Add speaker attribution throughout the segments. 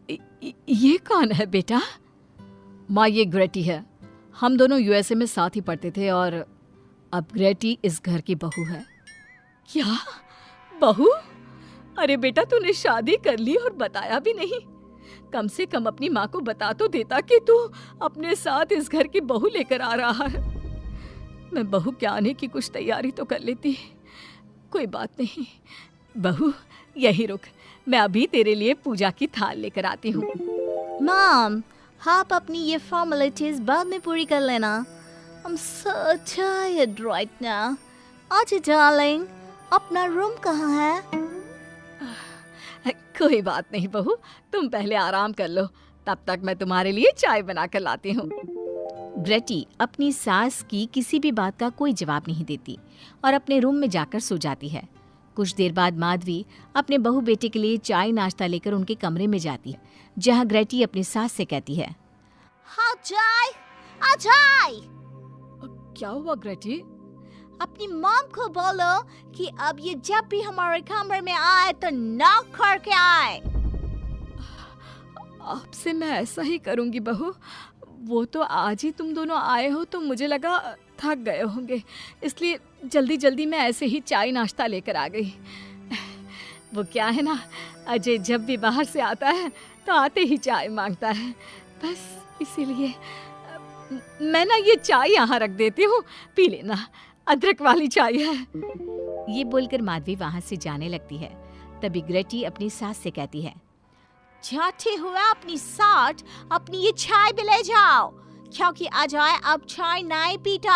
Speaker 1: ये कौन है बेटा? माँ, ये ग्रेटी है। हम दोनों यूएसए में साथ ही पढ़ते थे और अब ग्रेटी इस घर की बहू है। क्या बहू? अरे बेटा, तूने शादी कर ली और बताया भी नहीं। कम से कम अपनी माँ को बता तो देता कि तू अपने साथ इस घर की बहू लेकर आ रहा है। मैं बहू के आने की कुछ तैयारी तो कर लेती। कोई बात नहीं बहू, यही रुक, मैं अभी तेरे लिए पूजा की थाल लेकर आती हूँ।
Speaker 2: मॉम, आप अपनी ये फॉर्मेलिटीज बाद में पूरी कर लेना। I'm so tired right now. अच्छा डार्लिंग, अपना रूम कहाँ है?
Speaker 1: कोई बात नहीं बहू, तुम पहले आराम कर लो, तब तक मैं तुम्हारे लिए चाय बना कर लाती हूँ।
Speaker 2: ग्रेटी अपनी सास की किसी भी बात का कोई जवाब नहीं देती और अपने रूम में जाकर सो जाती है। कुछ देर बाद माधवी अपने बहू बेटे के लिए चाय नाश्ता लेकर उनके कमरे में जाती है, जहाँ ग्रेटी अपनी सास से कहती है, हाँ चाय, आ चाय।
Speaker 1: क्या हुआ ग्रेटी?
Speaker 2: अपनी मॉम को बोलो कि अब ये जब भी हमारे कमरे में आए तो नॉक करके आए।
Speaker 1: आपसे मैं ऐसा ही करूंगी बहू। वो तो आज ही तुम दोनों आए हो तो मुझे लगा थक गए होंगे, इसलिए जल्दी जल्दी मैं ऐसे ही चाय नाश्ता लेकर आ गई। वो क्या है ना, अजय जब भी बाहर से आता है तो आते ही चाय मांगता है, बस इसीलिए मैं ना ये चाय यहाँ रख देती हूँ, पी लेना, अदरक वाली चाय है।
Speaker 2: ये बोलकर माधवी वहाँ से जाने लगती है। तभी ग्रेटी अपनी सास से कहती है, जाते हुए अपनी साथ अपनी ये चाय भी ले जाओ, क्योंकि अजय अब चाय नहीं पीता।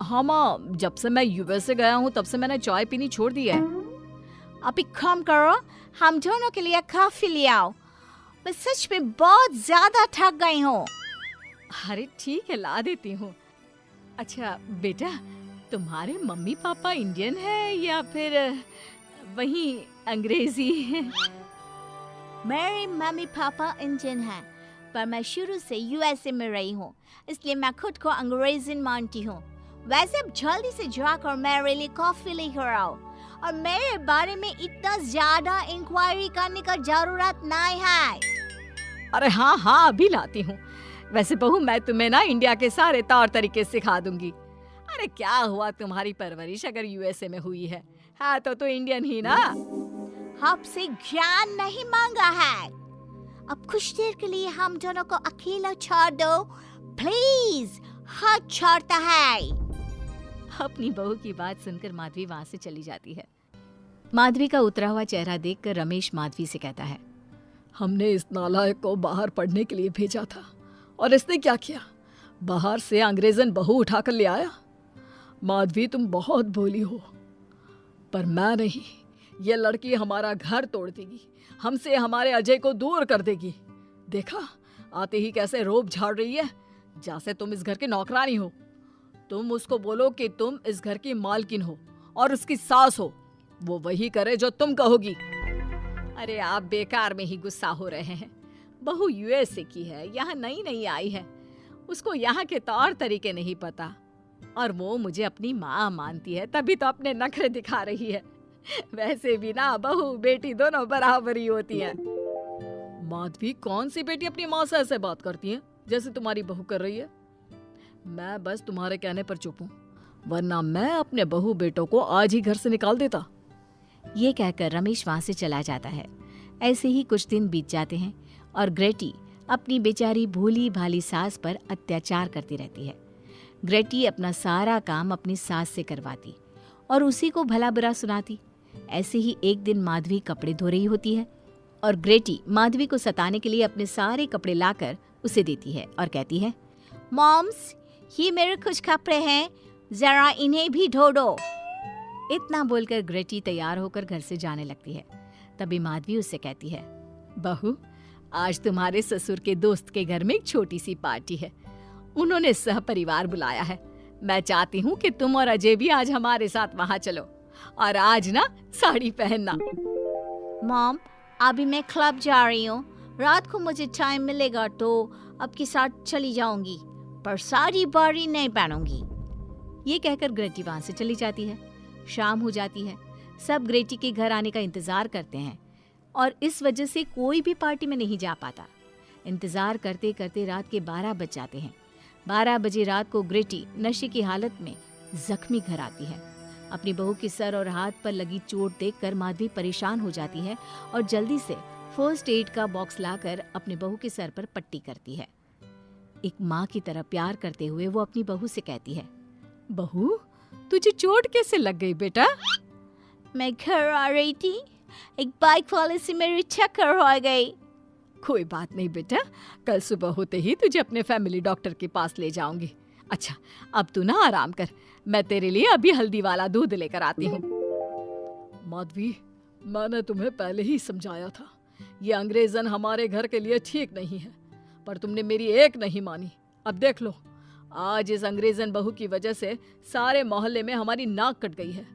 Speaker 1: हाँ माँ, जब से मैं यूएस से गया हूँ तब से मैंने चाय पीनी छोड़ दी है।
Speaker 2: अब एक काम करो, हम दोनों के लिए कॉफी ले आओ, मैं सच में बहुत ज्यादा थक गई हूँ।
Speaker 1: अरे ठीक है, ला देती हूँ। अच्छा बेटा, तुम्हारे मम्मी पापा इंडियन है या फिर वही अंग्रेजी है?
Speaker 2: मेरे मम्मी पापा इंडियन हैं, पर मैं शुरू से यूएसए में रही हूँ, इसलिए मैं खुद को अंग्रेजी मानती हूँ। वैसे अब जल्दी से जाकर मेरे लिए कॉफी लेकर आओ, और मेरे बारे में इतना ज्यादा इंक्वायरी करने का जरूरत नहीं है।
Speaker 1: अरे हाँ हाँ, अभी लाती हूँ। वैसे बहू, मैं तुम्हें ना इंडिया के सारे तौर तरीके सिखा दूंगी। अरे क्या हुआ, तुम्हारी परवरिश अगर यूएसए में हुई है हाँ तो इंडियन ही ना।
Speaker 2: आपसे ज्ञान नहीं मांगा है, अब कुछ देर के लिए हम दोनों को अकेला छोड़ दो प्लीज, हाथ छोड़ता है। अपनी बहू की बात सुनकर माधवी वहाँ से चली जाती है। माधवी का उतरा हुआ चेहरा देखकर रमेश माधवी से कहता है,
Speaker 1: हमने इस नालायक को बाहर पढ़ने के लिए भेजा था और इसने क्या किया, बाहर से अंग्रेजन बहू उठाकर ले आया। माधवी, तुम बहुत भोली हो, पर मैं नहीं। ये लड़की हमारा घर तोड़ देगी, हमसे हमारे अजय को दूर कर देगी। देखा, आते ही कैसे रोब झाड़ रही है, जैसे तुम इस घर की नौकरानी हो। तुम उसको बोलो कि तुम इस घर की मालकिन हो और उसकी सास हो, वो वही करे जो तुम कहोगी। अरे आप बेकार में ही गुस्सा हो रहे हैं। बहू यूएसए की है, यहाँ नई नई आई है, उसको यहाँ के तौर तरीके नहीं पता, और वो मुझे अपनी माँ मानती है, तभी तो अपने नखरे दिखा रही है। वैसे भी ना बहू बेटी दोनों बराबरी होती है। माधवी, कौन सी बेटी अपनी माँ से ऐसे बात करती है जैसे तुम्हारी बहू कर रही है? मैं बस तुम्हारे कहने पर चुप हूँ, वरना मैं अपने बहू बेटों को आज ही घर से निकाल देता।
Speaker 2: ये कहकर रमेश वहाँ से चला जाता है। ऐसे ही कुछ दिन बीत जाते हैं और ग्रेटी अपनी बेचारी भोली भाली सास पर अत्याचार करती रहती है। ग्रेटी अपना सारा काम अपनी सास से करवाती और उसी को भला बुरा सुनाती। ऐसे ही एक दिन माधवी कपड़े धो रही होती है और ग्रेटी माधवी को सताने के लिए अपने सारे कपड़े लाकर उसे देती है और कहती है, मॉम्स, ये मेरे कुछ कपड़े हैं, जरा इन्हें भी धो दो। इतना बोलकर ग्रेटी तैयार होकर घर से जाने लगती है। तभी माधवी उससे कहती है,
Speaker 1: बहू, आज तुम्हारे ससुर के दोस्त के घर में एक छोटी सी पार्टी है, उन्होंने सह परिवार बुलाया है। मैं चाहती हूँ कि तुम और अजय भी आज हमारे साथ वहाँ चलो, और आज ना साड़ी पहनना।
Speaker 2: मॉम, अभी मैं क्लब जा रही हूँ, रात को मुझे टाइम मिलेगा तो आपके साथ चली जाऊंगी, पर साड़ी बारी नहीं पहनूंगी। ये कहकर ग्रेटी वहाँ से चली जाती है। शाम हो जाती है, सब ग्रेटी के घर आने का इंतजार करते हैं। और इस वजह से कोई भी पार्टी में नहीं जा पाता। इंतज़ार करते करते रात के 12 बज जाते हैं। 12 बजे रात को ग्रेटी नशे की हालत में जख्मी घर आती है। अपनी बहू के सर और हाथ पर लगी चोट देखकर माधवी परेशान हो जाती है और जल्दी से फर्स्ट एड का बॉक्स लाकर अपनी बहू के सर पर पट्टी करती है। एक माँ की तरह प्यार करते हुए वो अपनी बहू से कहती है,
Speaker 1: बहू, तुझे चोट कैसे लग गई बेटा?
Speaker 2: मैं घर आ रही थी, एक बाइक वाले से मेरी टक्कर हो गई।
Speaker 1: कोई बात नहीं बेटा, कल सुबह होते ही तुझे अपने फैमिली डॉक्टर के पास ले जाऊंगी। अच्छा, अब तू ना आराम कर, मैं तेरे लिए अभी हल्दी वाला दूध लेकर आती हूँ। माधवी, मैंने तुम्हें पहले ही समझाया था, ये अंग्रेजन हमारे घर के लिए ठीक नहीं है, पर तुमने मेरी एक नहीं मानी। अब देख लो, आज इस अंग्रेजन बहू की वजह से सारे मोहल्ले में हमारी नाक कट गई है।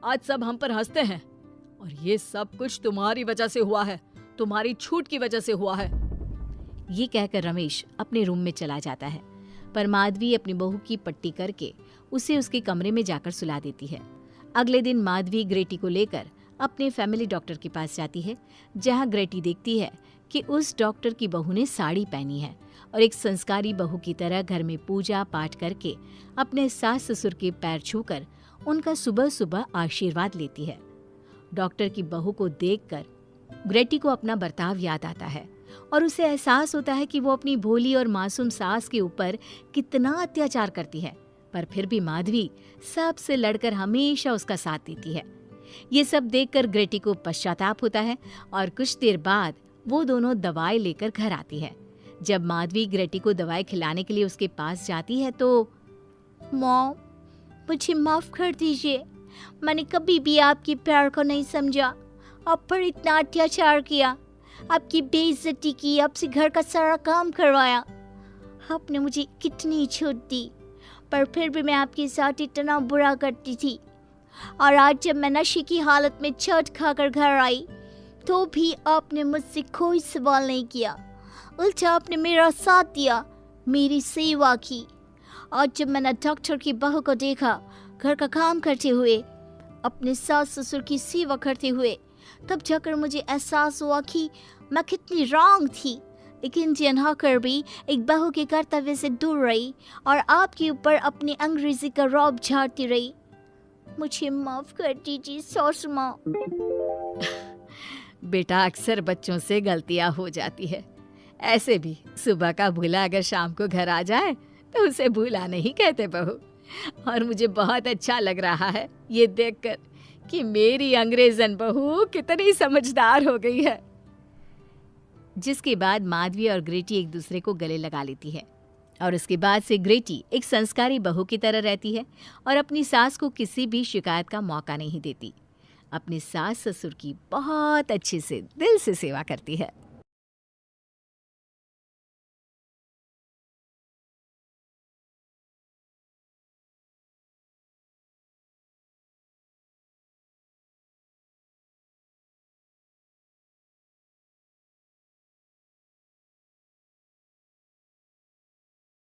Speaker 1: आज सब हम पर हंसते हैं और ये सब कुछ तुम्हारी वजह से हुआ है, तुम्हारी छूट की वजह से हुआ है।
Speaker 2: ये कहकर रमेश अपने रूम में चला जाता है, पर माधवी अपनी बहू की पट्टी करके उसे उसके कमरे में जाकर सुला देती है। अगले दिन माधवी ग्रेटी को लेकर अपने फैमिली डॉक्टर के पास जाती है, जहां ग्रेटी देखती है कि उस डॉक्टर की बहू ने साड़ी पहनी है और एक संस्कारी बहू की तरह घर में पूजा पाठ करके अपने सास ससुर के पैर छूकर उनका सुबह सुबह आशीर्वाद लेती है। डॉक्टर की बहू को देखकर ग्रेटी को अपना बर्ताव याद आता है और उसे एहसास होता है कि वो अपनी भोली और मासूम सास के ऊपर कितना अत्याचार करती है, पर फिर भी माधवी सबसे लड़कर हमेशा उसका साथ देती है। ये सब देखकर ग्रेटी को पश्चाताप होता है और कुछ देर बाद वो दोनों दवाई लेकर घर आती है। जब माधवी ग्रेटी को दवाई खिलाने के लिए उसके पास जाती है तो, मॉम, मुझे माफ कर दीजिए, मैंने कभी भी आपके प्यार को नहीं समझा, आप पर इतना अत्याचार किया, आपकी बेइज्जती की, आपसे घर का सारा काम करवाया। आपने मुझे कितनी छूट दी, पर फिर भी मैं आपके साथ इतना बुरा करती थी। और आज जब मैं नशे की हालत में चोट खाकर घर आई तो भी आपने मुझसे कोई सवाल नहीं किया, उल्टा आपने मेरा साथ दिया, मेरी सेवा की। आज जब मैंने डॉक्टर की बहू को देखा घर का काम करते हुए, अपने सास ससुर की सेवा करते हुए, तब जाकर मुझे एहसास हुआ कि मैं कितनी रॉन्ग थी। एक इंडियन होकर भी एक बहू के कर्तव्य से दूर रही और आपके ऊपर अपनी अंग्रेजी का रौब झाड़ती रही। मुझे माफ कर दीजिए सासू माँ।
Speaker 1: बेटा, अक्सर बच्चों से गलतियां हो जाती है। ऐसे भी सुबह का भूला अगर शाम को घर आ जाए तो उसे भूला नहीं कहते बहू। और मुझे बहुत अच्छा लग रहा है ये देखकर कि मेरी अंग्रेजन बहू कितनी समझदार हो गई है।
Speaker 2: जिसके बाद माधवी और ग्रेटी एक दूसरे को गले लगा लेती है और उसके बाद से ग्रेटी एक संस्कारी बहू की तरह रहती है और अपनी सास को किसी भी शिकायत का मौका नहीं देती। अपने सास ससुर की बहुत अच्छे से दिल से सेवा करती है।